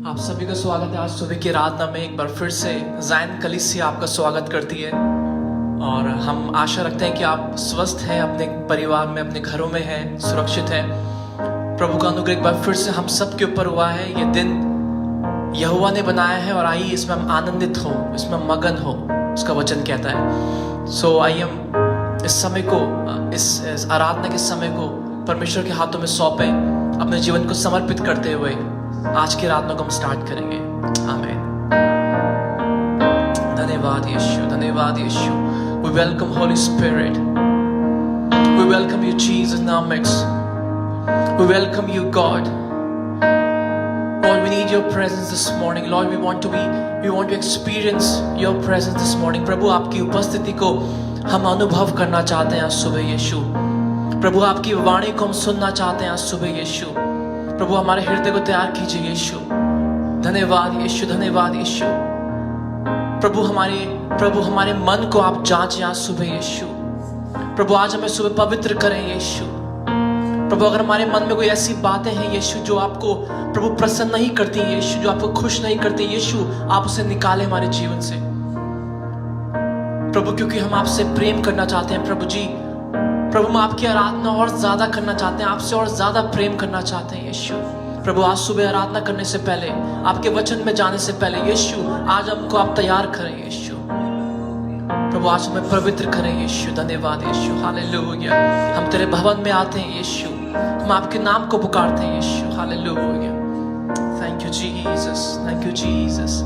आप सभी का स्वागत है। आज सुबह की आराधना में एक बार फिर से ज़ायन कलीसिया आपका स्वागत करती है और हम आशा रखते हैं कि आप स्वस्थ हैं, अपने परिवार में, अपने घरों में हैं, सुरक्षित हैं। प्रभु का अनुग्रह एक बार फिर से हम सब के ऊपर हुआ है। ये दिन यहोवा ने बनाया है और आइए इसमें हम आनंदित हो, इसमें मगन हो, उसका वचन कहता है। सो आइए हम इस समय को, इस आराधना के समय को परमेश्वर के हाथों में सौंपें, अपने जीवन को समर्पित करते हुए आज की आराधना को हम स्टार्ट करेंगे। आमीन। धन्यवाद यीशु, धन्यवाद यीशु। We welcome Holy Spirit. We welcome you Jesus in our midst. We welcome you God. Lord, we need your presence this morning. Lord, we want to experience your presence this morning. प्रभु आपकी उपस्थिति को हम अनुभव करना चाहते हैं आज सुबह यीशु। प्रभु आपकी वाणी को हम सुनना चाहते हैं आज सुबह यीशु। प्रभु हमारे हृदय को तैयार कीजिए यीशु। धन्यवाद यीशु, धन्यवाद यीशु। प्रभु हमारे मन को आप जांचें आज सुबह यीशु। प्रभु आज हमें सुबह पवित्र करें यीशु। प्रभु अगर हमारे मन में कोई ऐसी बातें हैं यीशु जो आपको प्रभु प्रसन्न नहीं करती यीशु, जो आपको खुश नहीं करती यीशु, आप उसे निकालें हमारे जीवन से प्रभु, क्योंकि हम आपसे प्रेम करना चाहते हैं प्रभु जी। प्रभु हम आपकी आराधना और ज्यादा करना चाहते हैं, आपसे और ज्यादा प्रेम करना चाहते हैं यीशु। प्रभु आज सुबह आराधना करने से पहले, आपके वचन में जाने से पहले यीशु, आज हमको आप तैयार करें यीशु। प्रभु आज हमें पवित्र करें यीशु। धन्यवाद यीशु, हालेलुया। हम तेरे भवन में आते हैं यीशु, हम आपके नाम को पुकारते हैं यीशु। Hallelujah. Thank you Jesus, thank you Jesus.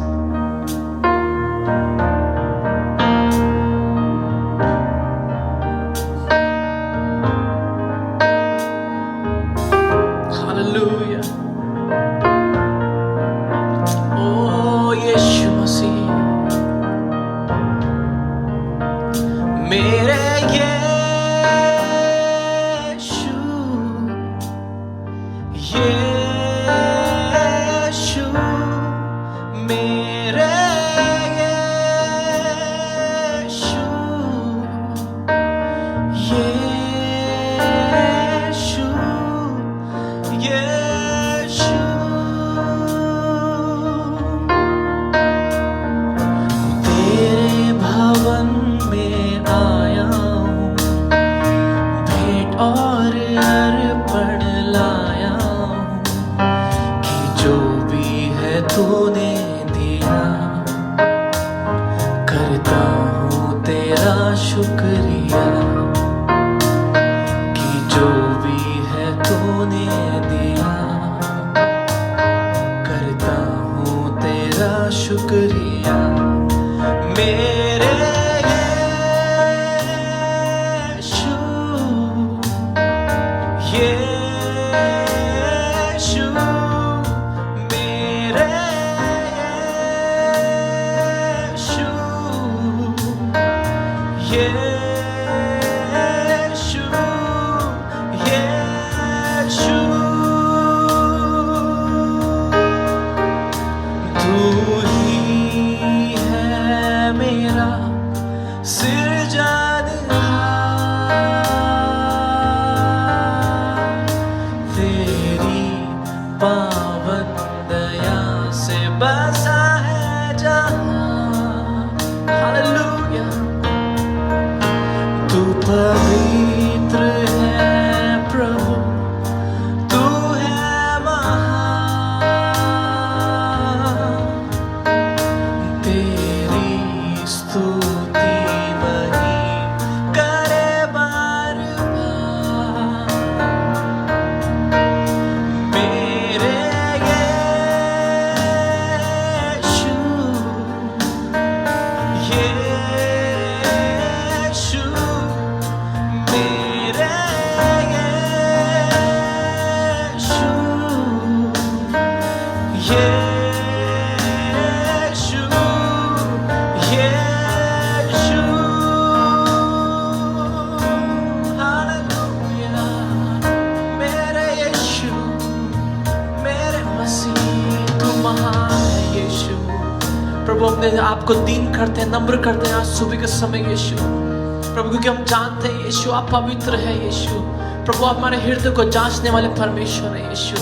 आपको दीन करते हैं, नम्र करते हैं आज सुबह के समय यीशु। प्रभु क्योंकि हम जानते हैं यीशु आप पवित्र है यीशु। प्रभु आप हमारे हृदय को जांचने वाले परमेश्वर है यीशु।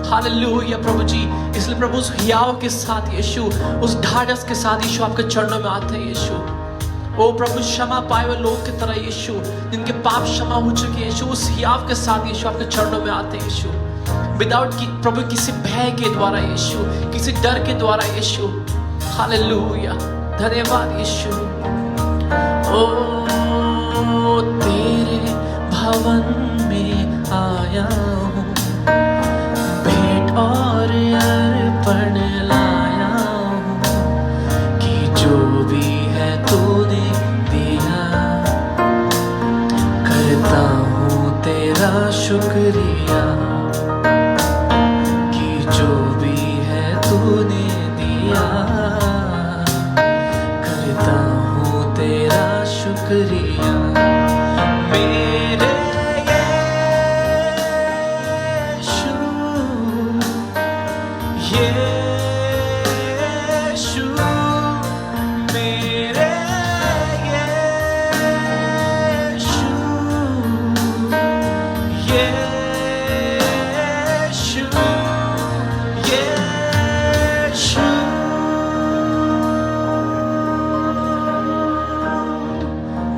हालेलुया प्रभु जी। इसलिए प्रभु उस हियाव के साथ यीशु, उस ढाढ़स के साथ यीशु आपके चरणों में आते हैं यीशु। ओ प्रभु क्षमा पाए हुए लोग की तरह यीशु, जिनके पाप क्षमा हो चुके हैं यीशु, उस हियाव के साथ यीशु आपके चरणों में आते हैं यीशु। विदाउट प्रभु किसी भय के द्वारा यीशु, किसी डर के द्वारा यीशु। हालेलुया, धन्यवाद यीशु। ओ तेरे भवन में आया हूँ, भेंट और अर्पण लाया हूँ, कि जो भी है तूने दिया, करता हूँ तेरा शुक्रिया, कि जो भी है तूने दिया, करता हूँ तेरा शुक्रिया। मेरे यीशु, मेरे यीशु, यीशु, यीशु।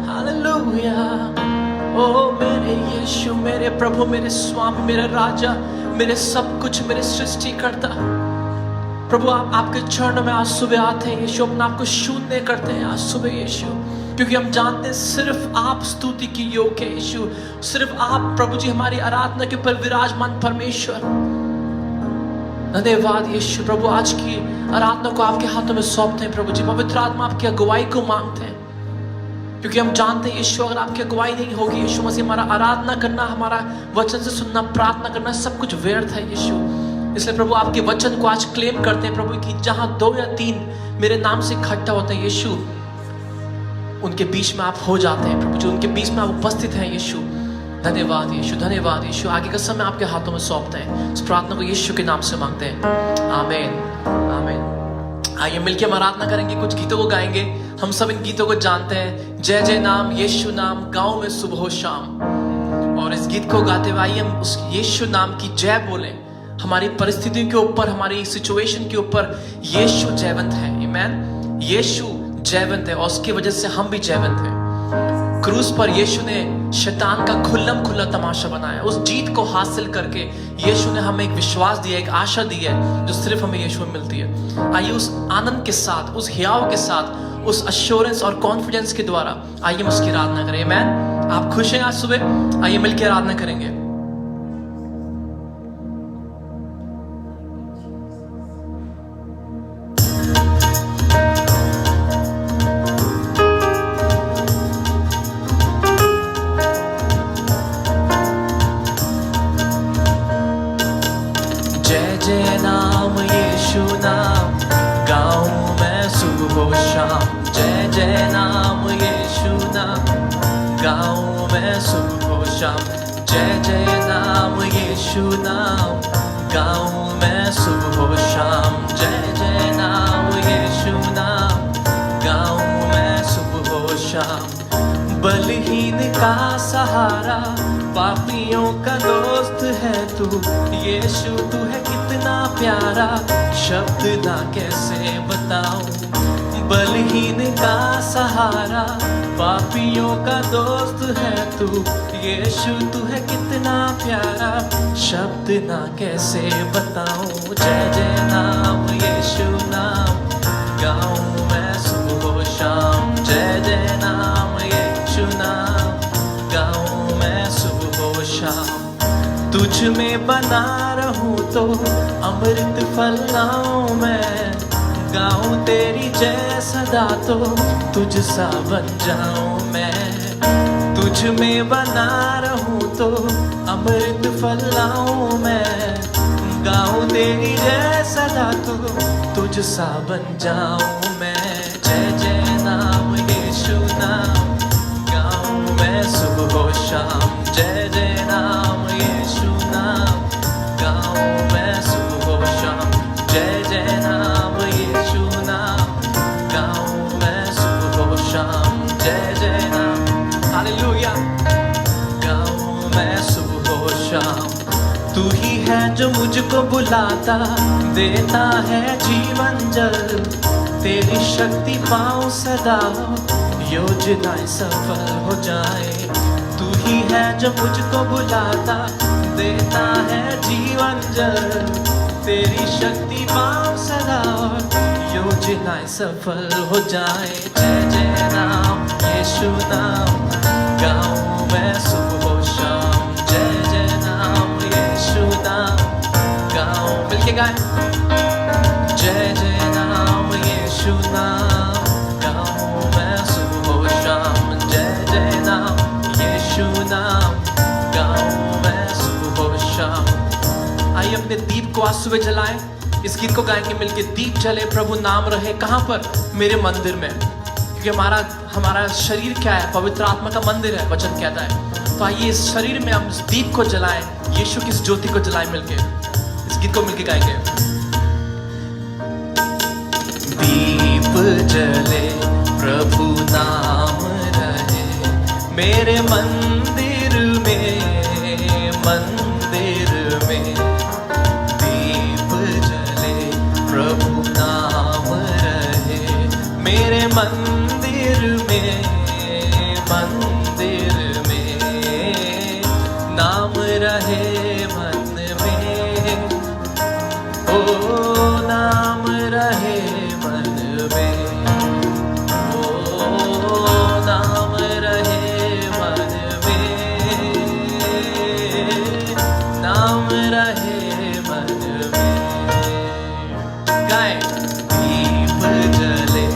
हालेलुया। ओ मेरे यीशु, मेरे प्रभु, मेरे स्वामी, मेरे राजा, मेरे सब कुछ, मेरे सृष्टिकर्ता प्रभु, आपके चरणों में आज सुबह आते हैं यीशु, अपना आपको शून्य करते हैं आज सुबह यीशु, क्योंकि हम जानते हैं सिर्फ आप स्तुति की योग्य है यीशु। सिर्फ आप प्रभु जी हमारी आराधना के ऊपर विराजमान परमेश्वर। धन्यवाद यीशु। प्रभु आज की आराधना को आपके हाथों में सौंपते हैं प्रभु जी। पवित्र आत्मा आपकी अगुवाई को मांगते हैं, क्योंकि हम जानते हैं यीशु, अगर आपकी अगुवाई नहीं होगी यीशु मसीह, हमारा आराधना करना, हमारा वचन से सुनना, प्रार्थना करना सब कुछ व्यर्थ है यीशु। इसलिए प्रभु आपके वचन को आज क्लेम करते हैं प्रभु, कि जहां 2 या 3 मेरे नाम से इकट्ठा होते हैं यीशु, उनके बीच में आप हो जाते हैं प्रभु जी, उनके बीच में आप उपस्थित हैं यीशु। धन्यवाद यीशु, धन्यवाद यीशु। आगे का समय आपके हाथों में सौंपते हैं, इस प्रार्थना को यीशु के नाम से मांगते हैं, आमीन, आमीन। आइए मिलकर हम आराधना करेंगे, कुछ गीतों को गाएंगे। हम सब इन गीतों को जानते हैं, जय जय नाम यीशु नाम, गाँव में सुबह शाम। और इस गीत को गाते हुए आइए हम उस यीशु नाम की जय बोलें। हमारी परिस्थितियों के ऊपर, हमारी सिचुएशन के ऊपर यीशु जयवंत है। आमीन। यीशु जयवंत है और उसकी वजह से हम भी जयवंत हैं। क्रूस पर यीशु ने शैतान का खुल्लम खुल्ला तमाशा बनाया। उस जीत को हासिल करके यीशु ने हमें एक विश्वास दिया, एक आशा दी है, जो सिर्फ हमें यीशु में मिलती है। आइए उस आनंद के साथ, उस हियाव के साथ, उस अश्योरेंस और कॉन्फिडेंस के द्वारा आइए हम उसकी आराधना करें। आमीन। आप खुश हैं आज सुबह? आइए मिलकर आराधना करेंगे। जय जय नाम यीशु नाम, गाऊं मैं सुबह शाम। जय जय नाम यीशु नाम, गाऊं मैं सुबह शाम। बलहीन का सहारा, पापियों का दोस्त है तू यीशु, तू है कितना प्यारा, शब्द ना कैसे बताऊं। बलहीन का सहारा, पापियों का दोस्त है तू यीशु, तू है कितना प्यारा, शब्द ना कैसे बताऊं। जय जय नाम यीशु नाम, गाऊं मैं सुबह शाम। जय जय नाम यीशु नाम, गाऊं मैं सुबह शाम। तुझ में बना रहूं तो अमृत फल लाऊं मैं, गाऊं तेरी जय सदा तो तुझ सा बन जाऊं मैं। तुझ में बना रहूं तो अमृत फल लाऊं मैं, गाऊं तेरी जय सदा तो तुझ सा बन जाऊं मैं। जय जय नाम यीशु नाम, गाऊं मैं सुबह शाम। जय जय नाम यीशु नाम, गाऊं मैं सुबह शाम। जय जय नाम यीशु नाम, गाऊं मैं सुबह शाम। जय जय नाम, हालेलुया, गाऊं मैं सुबह शाम। तू ही है जो मुझको बुलाता, देता है जीवन जल, तेरी शक्ति पाऊं सदा, योजनाएं सफल हो जाए। तू ही है जो मुझको बुलाता, देता है जीवन जल, तेरी शक्ति पाऊं सदा, योजनाएं सफल हो जाए। जय जय नाम यीशु नाम, गाऊं मैं सुबह शाम। जय जय नाम यीशु नाम, गाऊं, मिलके गाएं। जय जय नाम यीशु नाम, गाऊं मैं सुबह शाम। जय जय नाम यीशु नाम, गाऊं मैं सुबह शाम। आइए अपने दीप को आज सुबह जलाएं। इस गीत को गाएंगे मिलके। दीप जले प्रभु नाम रहे, कहां पर? मेरे मंदिर में, क्योंकि हमारा शरीर क्या है? पवित्र आत्मा का मंदिर है, वचन कहता है। तो आइए इस शरीर में हम इस दीप को जलाएं, यीशु की इस ज्योति को जलाएं मिलके। इस गीत को मिलके गाएंगे। दीप जले प्रभु नाम रहे, मेरे मंदिर में, मंदिर में। दीप जले प्रभु नाम रहे, मेरे मंदिर में, मंदिर में। नाम रहे मन में, ओ नाम रहे मन में, ओ नाम रहे मन में, नाम रहे मन में। गाएं। दीप जले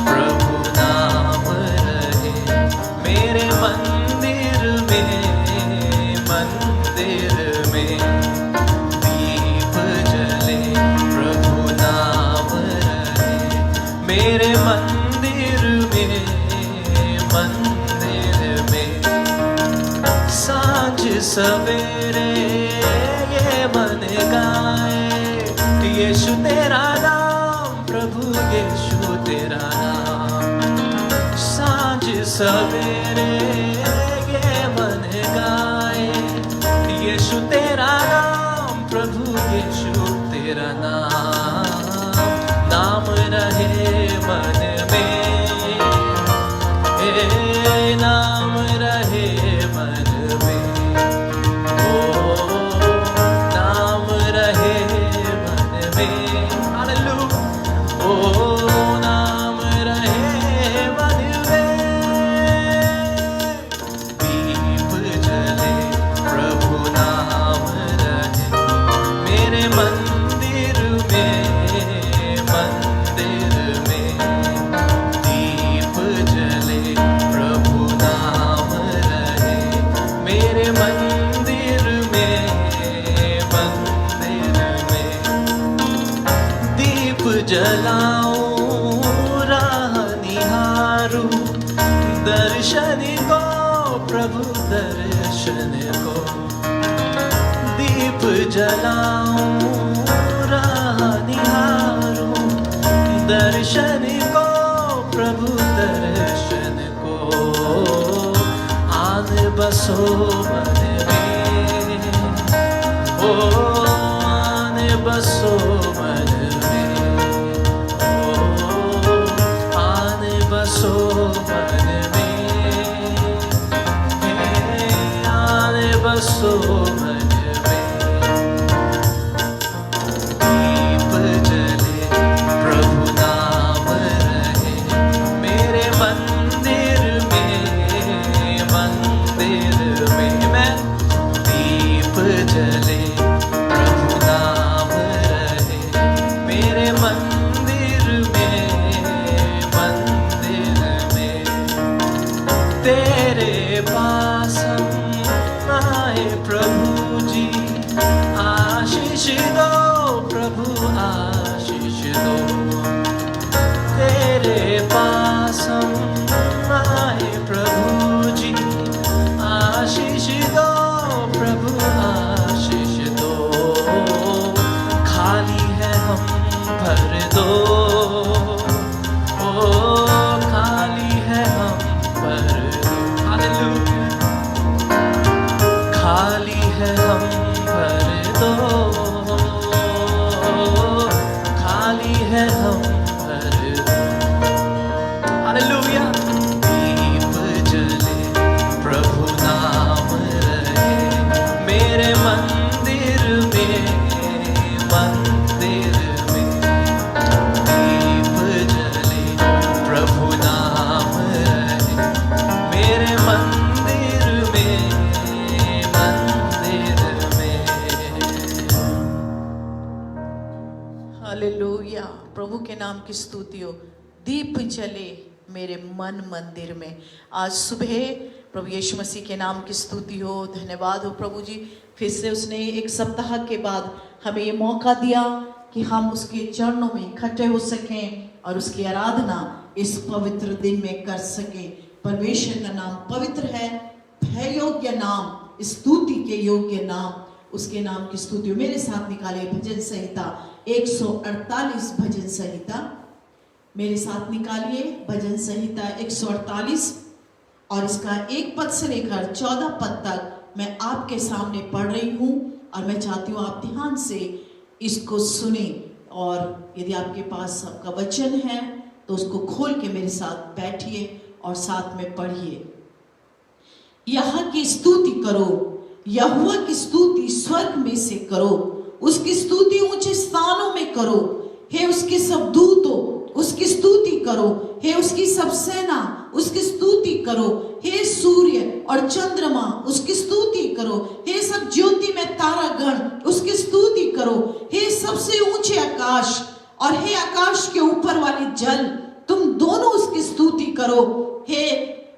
प्रभु नाम रहे, मेरे मंदिर में, मंदिर में। दीप जले प्रभु नाम रहे, मेरे मंदिर में, मंदिर में। सांझ सवेरे ये मन गाए, यीशु तेरा नाम, प्रभु यीशु तेरा नाम। सांझ सवेरे ये मन गाए, यीशु तेरा नाम, प्रभु यीशु तेरा नाम। नाम रहे मन में, नाम रहे मन में, ओ नाम रहे मन में। हालेलुया। ओ नाम रहे मन में। दीप जले प्रभु नाम रहे, मेरे मंदिर में, मंदिर में। दीप जले प्रभु नाम रहे, मेरे मंदिर में, मंदिर में। दीप जलाऊं, राह निहारूं, दर्शन को प्रभु दर्शन को। दीप जलाऊं, राह निहारूं, दर्शन को प्रभु दर्शन को। आन बसो मन में, ओ आन बसो मन में, ओ आन बसो मन में, आन बसो मन में। दीप जले प्रभु नाम रहे, मेरे मंदिर में, मंदिर में। मैं दीप जले प्रभु नाम रहे, हालेलुया। प्रभु के नाम की स्तुति हो। दीप जले मेरे मन मंदिर में। आज सुबह प्रभु यीशु मसीह के नाम की स्तुति हो। धन्यवाद हो प्रभु जी, फिर से उसने एक सप्ताह के बाद हमें ये मौका दिया कि हम उसके चरणों में इकट्ठे हो सकें और उसकी आराधना इस पवित्र दिन में कर सकें। परमेश्वर का नाम पवित्र है, भय योग्य नाम, स्तुति के योग्य नाम, उसके नाम की स्तुति। मेरे साथ निकाले भजन संहिता 148, भजन संहिता मेरे साथ निकालिए। भजन संहिता 148 और इसका 1 पद से लेकर 14 पद तक मैं आपके सामने पढ़ रही हूँ और मैं चाहती हूँ आप ध्यान से इसको सुने। और यदि आपके पास आपका वचन है तो उसको खोल के मेरे साथ बैठिए और साथ में पढ़िए। यहाँ की स्तुति करो, यहोवा की स्तुति स्वर्ग में से करो, उसकी स्तुति ऊंचे स्थानों में करो। हे उसके सब दूतों, उसकी स्तुति करो। हे उसकी सब सेना, उसकी स्तुति करो। हे सूर्य और चंद्रमा, उसकी स्तुति करो। हे सब ज्योति में तारागण, उसकी स्तुति करो। हे सबसे ऊंचे आकाश और हे आकाश के ऊपर वाली जल, तुम दोनों उसकी स्तुति करो। हे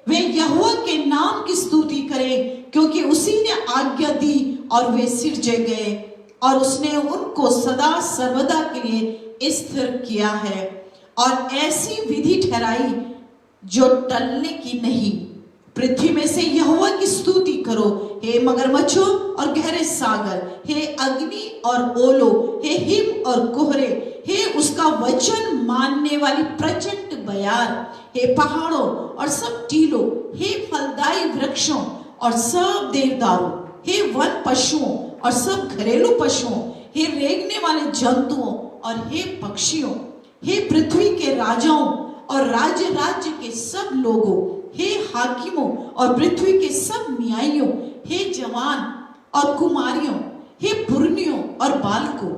वे यहोवा के नाम की स्तुति करें, क्योंकि उसी ने आज्ञा दी और वे सिरजे गए और उसने उनको सदा सर्वदा के लिए स्थिर किया है और ऐसी विधि ठहराई जो टलने की नहीं। पृथ्वी में से यहोवा की स्तुति करो। हे मगरमच्छों और गहरे सागर, हे अग्नि और ओलो, हे हिम और कोहरे, हे उसका वचन मानने वाली प्रचंड बयार, हे पहाड़ों और सब टीलों, हे फलदायी वृक्षों और सब देवदारों, हे वन पशुओं और सब घरेलू पशुओं, हे रेंगने वाले जंतुओं और हे पक्षियों, हे पृथ्वी के राजाओं और राज्य राज्य के सब लोगों, हे हाकिमों और पृथ्वी के सब न्यायियों, हे जवान और कुमारियों, हे पुरनियों और बालकों।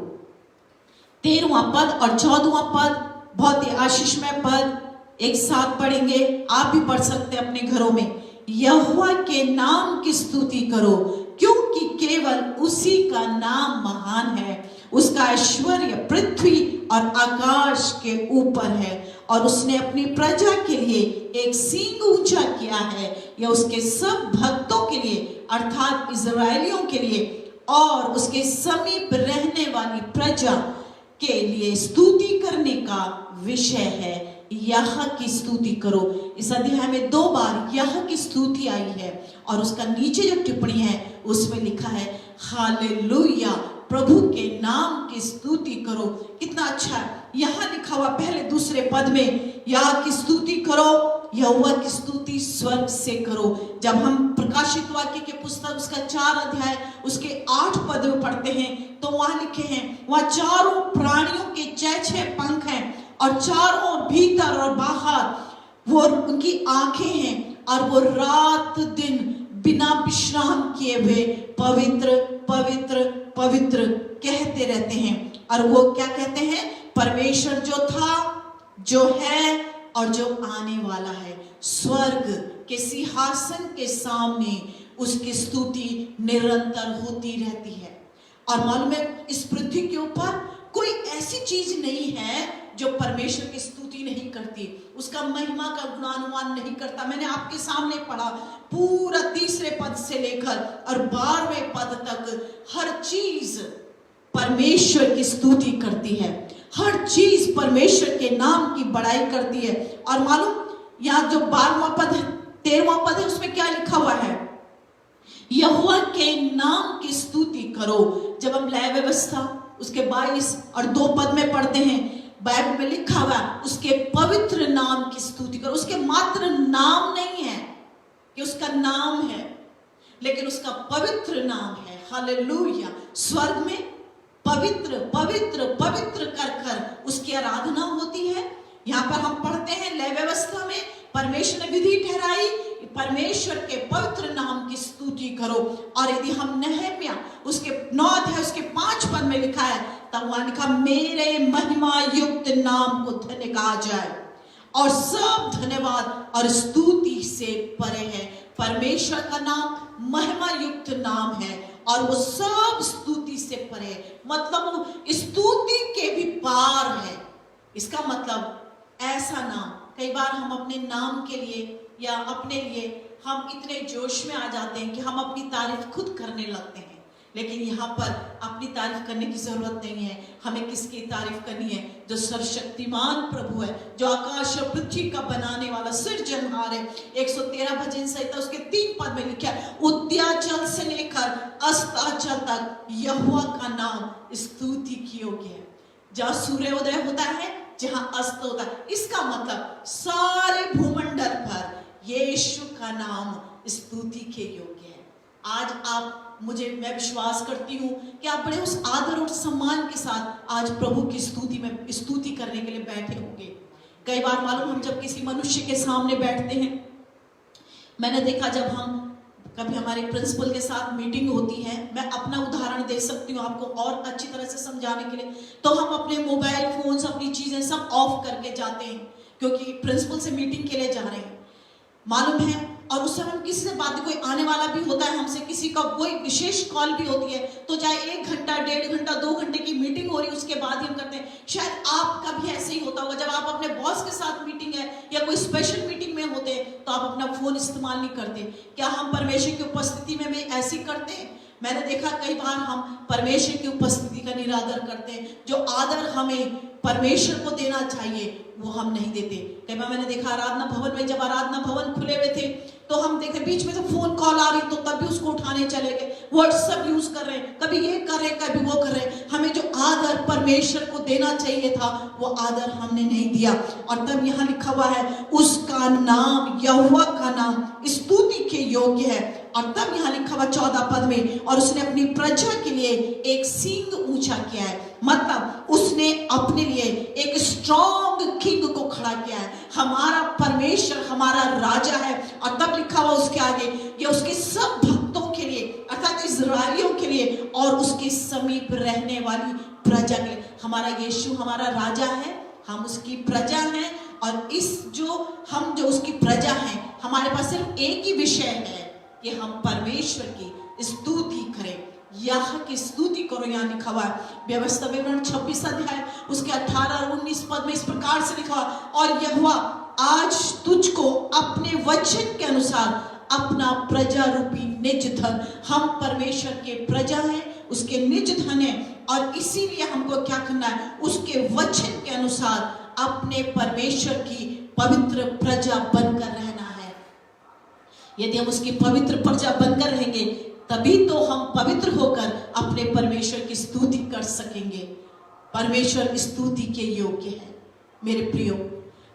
13वां पद और 14वां पद बहुत ही आशीषमय पद एक साथ पढ़ेंगे। आप भी पढ़ सकते हैं अपने घरों में। यहोवा के नाम की स्तुति करो, क्योंकि केवल उसी का नाम महान है। उसका ऐश्वर्य पृथ्वी और आकाश के ऊपर है और उसने अपनी प्रजा के लिए एक सींग ऊंचा किया है। यह उसके सब भक्तों के लिए अर्थात इजरायलियों के लिए और उसके समीप रहने वाली प्रजा के लिए स्तुति करने का विषय है। यह की स्तुति करो। इस अध्याय में 2 बार यह की स्तुति आई है और उसका नीचे जो टिप्पणी है उसमें लिखा है हालेलुया, प्रभु के नाम की स्तुति करो। कितना अच्छा है। यहाँ लिखा हुआ पहले दूसरे पद में यह की स्तुति करो, यहोवा की स्तुति स्वर्ग से करो। जब हम प्रकाशित वाक्य के पुस्तक उसका 4 अध्याय उसके 8 पद में पढ़ते हैं तो वहां लिखे हैं, वहां चारों प्राणियों के 6 पंख हैं और चारों भीतर और बाहर वो उनकी आंखें हैं और वो रात दिन बिना विश्राम किए हुए पवित्र पवित्र पवित्र कहते रहते हैं। और वो क्या कहते हैं? परमेश्वर जो था, जो है और जो आने वाला है। स्वर्ग के सिंहासन के सामने उसकी स्तुति निरंतर होती रहती है। और मालूम है, इस पृथ्वी के ऊपर कोई ऐसी चीज नहीं है जो परमेश्वर की स्तुति नहीं करती, उसका महिमा का गुणानुमान नहीं करता। मैंने आपके सामने पढ़ा पूरा 3 पद से लेकर और 12वें पद तक हर चीज परमेश्वर की स्तुति करती है, हर चीज परमेश्वर के नाम की बड़ाई करती है। और मालूम यहाँ जो 12वां पद है, 13वां पद है, उसमें क्या लिखा हुआ है? यहोवा के नाम की स्तुति करो। जब हम लय व्यवस्था उसके 22 और 2 पद में पढ़ते हैं, बाइबल में लिखा हुआ उसके पवित्र नाम की स्तुति करो। उसके मात्र नाम नहीं है कि उसका नाम है, लेकिन उसका पवित्र नाम है। हालेलुया। स्वर्ग में पवित्र पवित्र पवित्र कर कर उसकी आराधना होती है। यहाँ पर हम पढ़ते हैं लय व्यवस्था में परमेश्वर ने विधि ठहराई, परमेश्वर के पवित्र नाम की स्तुति करो। और यदि हम नहम्या उसके 9 अध्याय उसके 5 पद में लिखा है, तब वहां लिखा मेरे महिमा युक्त नाम को धन्य कहा जाए और सब धन्यवाद और स्तुति से परे है। परमेश्वर का नाम महिमा युक्त नाम है और वो सब स्तुति से परे, मतलब स्तुति के भी पुकार है। इसका मतलब ऐसा नाम, कई बार हम अपने नाम के लिए या अपने लिए हम इतने जोश में आ जाते हैं कि हम अपनी तारीफ खुद करने लगते हैं, लेकिन यहाँ पर अपनी तारीफ करने की जरूरत नहीं है। हमें किसकी तारीफ करनी है? जो सर्वशक्तिमान प्रभु है, जो आकाश और पृथ्वी का बनाने वाला, सृजनहार है। 113 भजन संहिता उसके 3 पद में लिखा है, उदयाचल से लेकर अस्ताचल तक यहोवा का नाम स्तुति की योग्य है। जहाँ सूर्योदय होता है, जहाँ अस्त होता है, इसका मतलब सारे भूमंडल पर यीशु का नाम स्तुति के योग्य है। आज आप मैं विश्वास करती हूँ कि आप बड़े उस आदर और सम्मान के साथ आज प्रभु की स्तुति करने के लिए बैठे होंगे। कई बार मालूम, हम जब किसी मनुष्य के सामने बैठते हैं, मैंने देखा जब हम कभी हमारे प्रिंसिपल के साथ मीटिंग होती है, मैं अपना उदाहरण दे सकती हूँ आपको और अच्छी तरह से समझाने के लिए, तो हम अपने मोबाइल फोन्स, अपनी चीजें सब ऑफ करके जाते हैं, क्योंकि प्रिंसिपल से मीटिंग के लिए जा रहे हैं, मालूम है। और उस समय हम किसी से बात, कोई आने वाला भी होता है हमसे, किसी का कोई विशेष कॉल भी होती है, तो चाहे 1 घंटा, 1.5 घंटा, 2 घंटे की मीटिंग हो रही है, उसके बाद ही हम करते हैं। शायद आपका भी ऐसे ही होता होगा, जब आप अपने बॉस के साथ मीटिंग है या कोई स्पेशल मीटिंग में होते हैं, तो आप अपना फोन इस्तेमाल नहीं करते। क्या हम परमेश्वर की उपस्थिति में भी ऐसे ही करते हैं? मैंने देखा कई बार हम परमेश्वर की उपस्थिति का निरादर करते हैं। जो आदर हमें परमेश्वर को देना चाहिए वो हम नहीं देते। कई बार मैंने देखा आराधना भवन में, जब आराधना भवन खुले हुए थे, तो हम देखे बीच में तो फोन कॉल आ रही, तो तब भी उसको उठाने चले गए, व्हाट्सएप यूज कर रहे हैं, कभी ये कर रहे हैं, कभी वो कर रहे हैं। हमें जो आदर परमेश्वर को देना चाहिए था, वो आदर हमने नहीं दिया। और तब यहाँ लिखा हुआ है, उसका नाम, यहोवा का नाम स्तुति के योग्य है। और तब यहाँ लिखा हुआ 14 पद में, और उसने अपनी प्रजा के लिए एक सींग ऊंचा किया है। मतलब उसने अपने लिए एक स्ट्रॉन्ग किंग को खड़ा किया है। हमारा परमेश्वर हमारा राजा है। और तब लिखा हुआ उसके आगे, ये उसके सब भक्तों के लिए, अर्थात इजराइलियों के लिए और उसके समीप रहने वाली प्रजा के लिए। हमारा यीशु हमारा राजा है, हम उसकी प्रजा हैं। और हम जो उसकी प्रजा हैं, हमारे पास सिर्फ एक ही विषय है कि हम परमेश्वर की स्तुति करें। यह की स्तुति करो, यहाँ लिखा हुआ है व्यवस्था विवरण 26 अध्याय उसके 18 और 19 पद में इस प्रकार से लिखा हुआ, और यहोवा आज तुझको अपने वचन के अनुसार अपना प्रजा रूपी निज धन, हम परमेश्वर के प्रजा हैं, उसके निज धन है, और इसीलिए हमको क्या करना है? उसके वचन के अनुसार अपने परमेश्वर की पवित्र प्रजा बनकर रहना है। यदि हम उसकी पवित्र प्रजा बनकर रहेंगे, तभी तो हम पवित्र होकर अपने परमेश्वर की स्तुति कर सकेंगे। परमेश्वर स्तुति के योग्य है। मेरे प्रियो,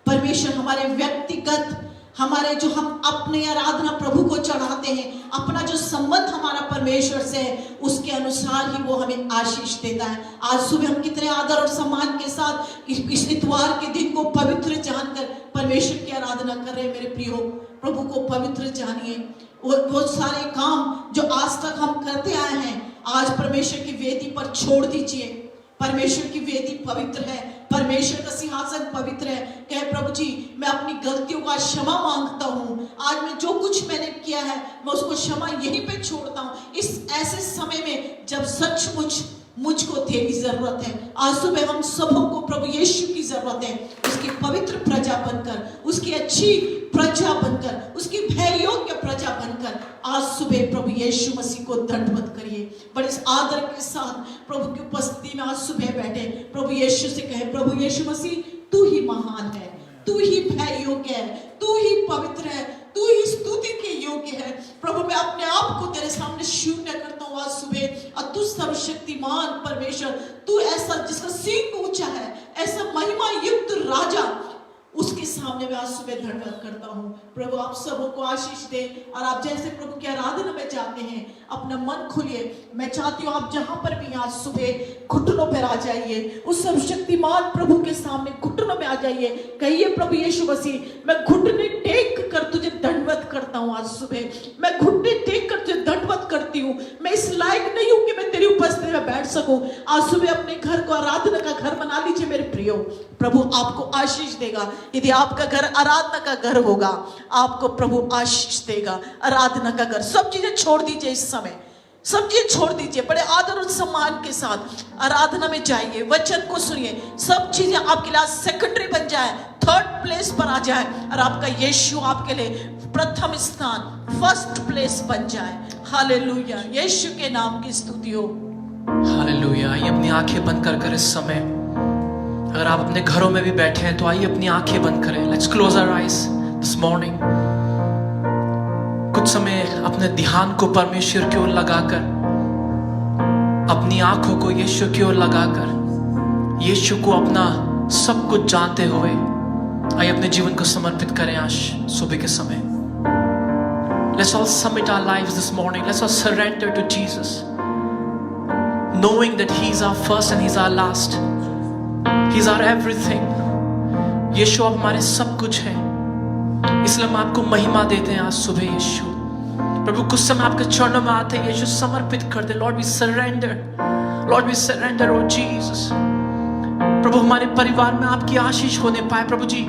परमेश्वर हमारे व्यक्तिगत, हमारे जो हम अपने आराधना प्रभु को चढ़ाते हैं, अपना जो संबंध हमारा परमेश्वर से है, उसके अनुसार ही वो हमें आशीष देता है। आज सुबह हम कितने आदर और सम्मान के साथ इस इतवार के दिन को पवित्र जानकर परमेश्वर की आराधना कर रहे हैं। मेरे प्रियो, प्रभु को पवित्र जानिए। वो सारे काम जो आज तक हम करते आए हैं, आज परमेश्वर की वेदी पर छोड़ दीजिए। परमेश्वर की वेदी पवित्र है, परमेश्वर का सिंहासन पवित्र है। कहे प्रभु जी, मैं अपनी गलतियों का क्षमा मांगता हूँ, आज मैं जो कुछ मैंने किया है मैं उसको क्षमा यहीं पे छोड़ता हूँ। इस ऐसे समय में जब सचमुच मुझको तेरी जरूरत है, आज सुबह हम सबों को प्रभु यीशु की जरूरत है, उसकी पवित्र प्रजा बनकर, उसकी अच्छी प्रजा बनकर, उसकी भय योग्य प्रजा बनकर आज सुबह प्रभु यीशु मसीह को दंडवत करिए। बड़े आदर के साथ प्रभु की उपस्थिति में आज सुबह बैठे प्रभु यीशु से कहे, प्रभु यीशु मसीह तू ही महान है, तू ही भय योग्य है, तू ही पवित्र है, तू ही स्तुति के योग्य है। प्रभु मैं अपने आप को तेरे सामने शून्य करता हूँ आज सुबह, और तू सर्वशक्तिमान परमेश्वर, तू ऐसा जिसका सींग ऊंचा है, ऐसा महिमा युक्त राजा, उसके सामने मैं आज सुबह दंडवत करता हूँ। प्रभु आप सबों को आशीष दे। और आप जैसे प्रभु की आराधना में जाते हैं, अपना मन खोलिए। मैं चाहती हूँ आप जहां पर भी आज सुबह घुटनों पर आ जाइए, उस सर्वशक्तिमान प्रभु के सामने घुटनों में आ जाइए। कहिए, प्रभु यीशु मसीह, मैं घुटने टेक कर तुझे दंडवत करता हूँ। आज सुबह मैं घुटने टेक कर तुझे दंडवत करती हूँ। मैं इस लायक नहीं हूँ कि मैं तेरी उपस्थिति में बैठ सकूं। आज सुबह अपने घर को आराधना का घर बना लीजिए। मेरे प्रियो, प्रभु आपको आशीष देगा। यदि आपका घर आराधना का घर होगा, आपको प्रभु आशीष देगा। आराधना का घर, सब चीजें छोड़ दीजिए इस समय, सब चीज छोड़ दीजिए, बड़े आदर और सम्मान के साथ आराधना में जाइए, वचन को सुनिए। सब चीजें आपके लिए सेकेंडरी बन जाए, थर्ड प्लेस पर आ जाए और आपका यीशु आपके लिए प्रथम स्थान, फर्स्ट प्लेस बन जाए। हालेलुया, यीशु के नाम की स्तुति हो। हालेलुया। आइए अपनी आंखें बंद कर इस समय, अगर आप अपने घरों में भी बैठे हैं तो आइए अपनी आंखें बंद करें। Let's close our eyes this morning. कुछ समय अपने ध्यान को परमेश्वर की ओर लगाकर, अपनी आंखों को यीशु की ओर लगाकर, यीशु को अपना सब कुछ जानते हुए आइए अपने जीवन को समर्पित करें। आज सुबह के समय let's all submit our lives this morning. Let's all surrender to Jesus, knowing that He's our first and He's our last. He's our everything. यीशु अब हमारे सब कुछ है, इसलिए हम आपको महिमा देते हैं आज सुबह। यीशु प्रभु, कुछ समय आपके चरणों में आते हैं, यीशु समर्पित कर दे। Lord we surrender O Jesus. प्रभु, हमारे परिवार में आपकी आशीष होने पाए प्रभु जी,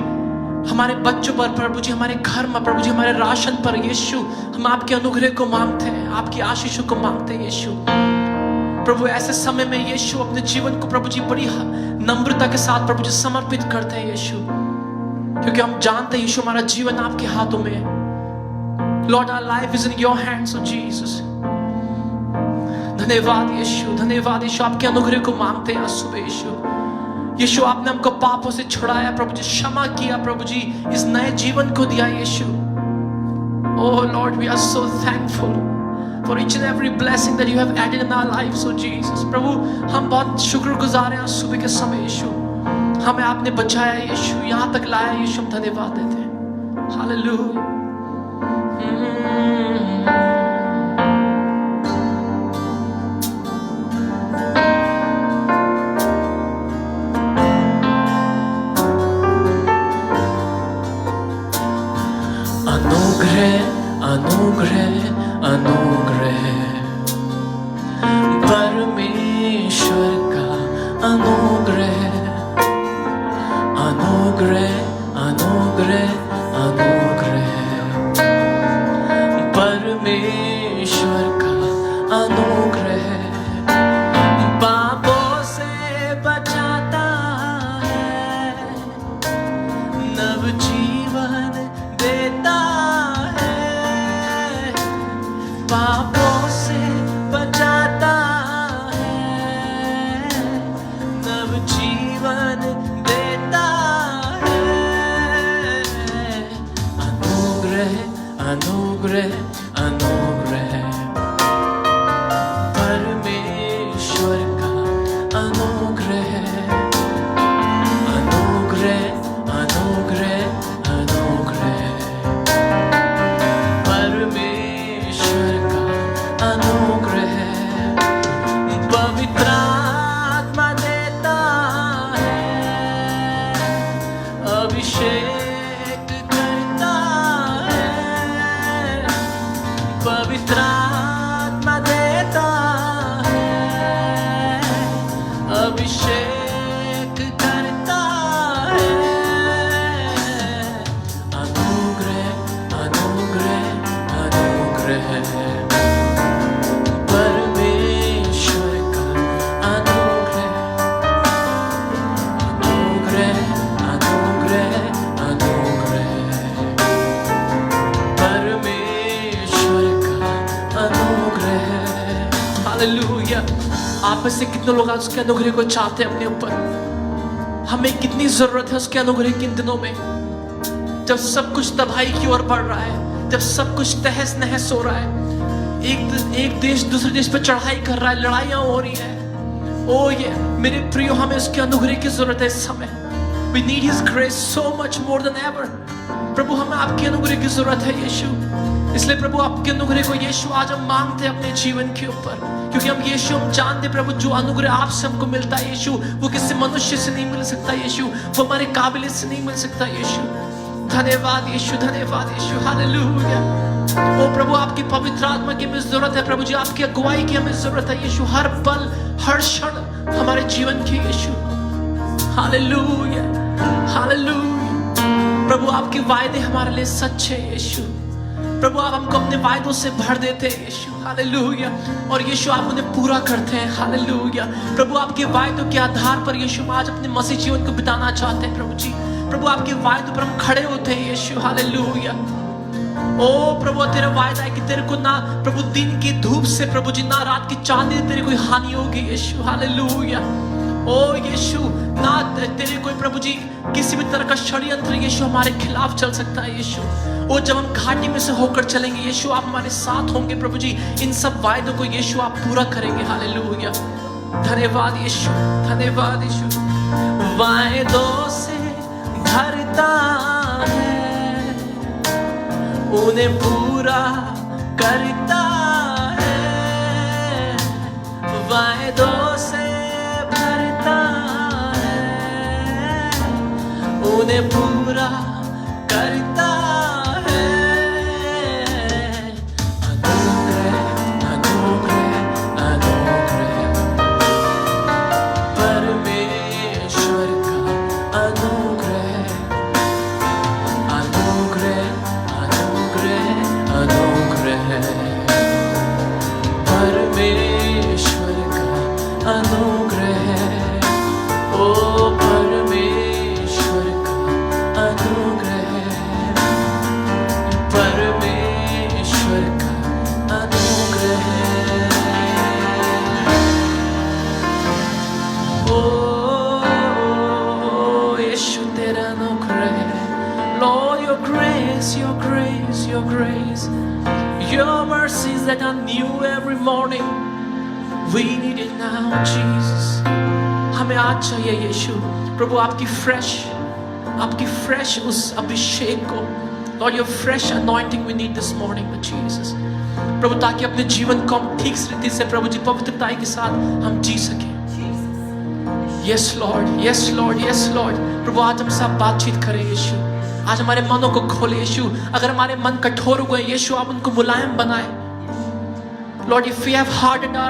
हमारे बच्चों पर प्रभु जी, हमारे घर में प्रभु जी, हमारे राशन पर यीशु हम आपके अनुग्रह को मांगते हैं, आपकी आशीषों को मांगते हैं यीशु। प्रभु, ऐसे समय में यीशु अपने जीवन को प्रभु जी बड़ी नम्रता के साथ प्रभु जी समर्पित करते हैं यीशु, क्योंकि हम जानते हैं यीशु हमारा जीवन आपके हाथों में है। Lord, our life is in your hands O Jesus. धन्यवाद यीशु, धन्यवाद यीशु। आपके अनुग्रह को मांगते हैं आज सुबह यीशु। यीशु, आपने हमको पापों से छुड़ाया प्रभु जी, क्षमा किया प्रभु जी, इस नए जीवन को दिया यीशु। Oh lord, we are so thankful for each and every blessing that you have added in our lives O Jesus. प्रभु, हम बहुत शुक्रगुजार हैं आज सुबह के समय यीशु, हमें आपने बचाया यीशु, यहाँ तक लाया यीशु, हम धन्यवाद देते हैं। हालेलुया। अनुग्रह अनुग्रह परमेश्वर का अनुग्रह, अनुग्रह अनुग्रह अनुग्रह परमेश्वर का अनुग्रह, पापों से बचाता है, नव जीवन देता है, पापों से बचाता है, नव जीवन देता है। अनुग्रह अनुग्रह अनुग्रह परमेश्वर का अनुग्रह, अनुग्रह अनुग्रह अनुग्रह परमेश्वर का अनुग्रह, पवित्र आत्मा देता है, अभिषेक करता है, पवित्र आत्मा देता है, अभिषेक करता है। अनुग्रह अनुग्रह अनुग्रह परमेश्वर का अनुग्रह, अनुग्रह अनुग्रह अनुग्रह परमेश्वर का अनुग्रह। हालेलुया। आप में से कितने लोग आज उसके अनुग्रह को चाहते हैं अपने ऊपर? हमें कितनी जरूरत है उसके अनुग्रह की इन दिनों में, जब सब कुछ तबाही की ओर बढ़ रहा है, जब सब कुछ तहस नहस हो रहा है, एक देश दूसरे देश पे चढ़ाई कर रहा है, लड़ाइयां हो रही है। ओ ये मेरे प्रियो, हमें उसके अनुग्रह की जरूरत है इस समय। We need His grace so much more than ever. प्रभु, हमें आपके अनुग्रह की जरूरत है यीशु, इसलिए प्रभु आपके अनुग्रह को यीशु आज हम मांगते हैं अपने जीवन के ऊपर, क्योंकि हम यीशु हम जानते प्रभु जो अनुग्रह आपसे हमको मिलता है यीशु, वो किसी मनुष्य से नहीं मिल सकता यीशु, वो हमारे काबिलियत से नहीं मिल सकता यीशु। धन्यवाद यीशु, धन्यवाद यीशु। हालेलुया। ओ प्रभु, आपकी पवित्र आत्मा की हमें जरूरत है प्रभु जी, आपकी अगुवाई की हमें जरूरत है यीशु, हर पल हर क्षण हमारे जीवन की यीशु। Hallelujah hallelujah. प्रभु, आपके वायदे हमारे लिए सच्चे यीशु, प्रभु आप हमको अपने वायदों से भर देते हैं यीशु, हालेलुया। और यीशु आप उन्हें पूरा करते हैं, हालेलुया। प्रभु आपके वायदों के आधार पर यीशु हम आज अपने मसीह जीवन को बिताना चाहते हैं प्रभु जी। प्रभु आपके वायदों पर हम खड़े होते हैं यीशु, हालेलुया। ओ प्रभु तेरा वायदा है कि तेरे को ना प्रभु दिन की धूप से प्रभु जी, ना रात की चांदनी से तेरी कोई हानि होगी यीशु, हालेलुया। ओ यीशु ना तेरे कोई प्रभु जी किसी भी तरह का षड्यंत्र यीशु हमारे खिलाफ चल सकता है यीशु। ओ जब हम घाटी में से होकर चलेंगे यीशु आप हमारे साथ होंगे प्रभु जी। इन सब वायदों को यीशु आप पूरा करेंगे, हालेलुया। धन्यवाद यीशु, धन्यवाद यीशु। वायदों से भरता है, उन्हें पूरा करता है। वायदों से भरता है, उन्हें पूरा करता है। अनुग्रह, अनुग्रह, अनुग्रह, परमेश्वर का अनुग्रह, अनुग्रह, अनुग्रह, अनुग्रह, परमेश्वर का अनुग्रह। ओ परमेश्वर का अनुग्रह, परमेश्वर का अनुग्रह। ओ यीशु तेरा अनुग्रह, Lord your grace, your grace, your grace, your mercies that are new every morning. We need it now, Jesus. हमें आज चाहिए यीशु प्रभु आपकी फ्रेश उस अभिषेक को, Lord your fresh anointing we need this morning, Jesus. प्रभु ताकि अपने जीवन को हम ठीक रीति से प्रभु जी पवित्रता के साथ हम जी सकें। Yes Lord, yes Lord, yes Lord। प्रभु आज हम सब बातचीत करें यीशु, आज हमारे मनों को खोले यीशु। अगर हमारे मन कठोर हुए यीशु आप उनको मुलायम बनाए। Lord if we have hardened our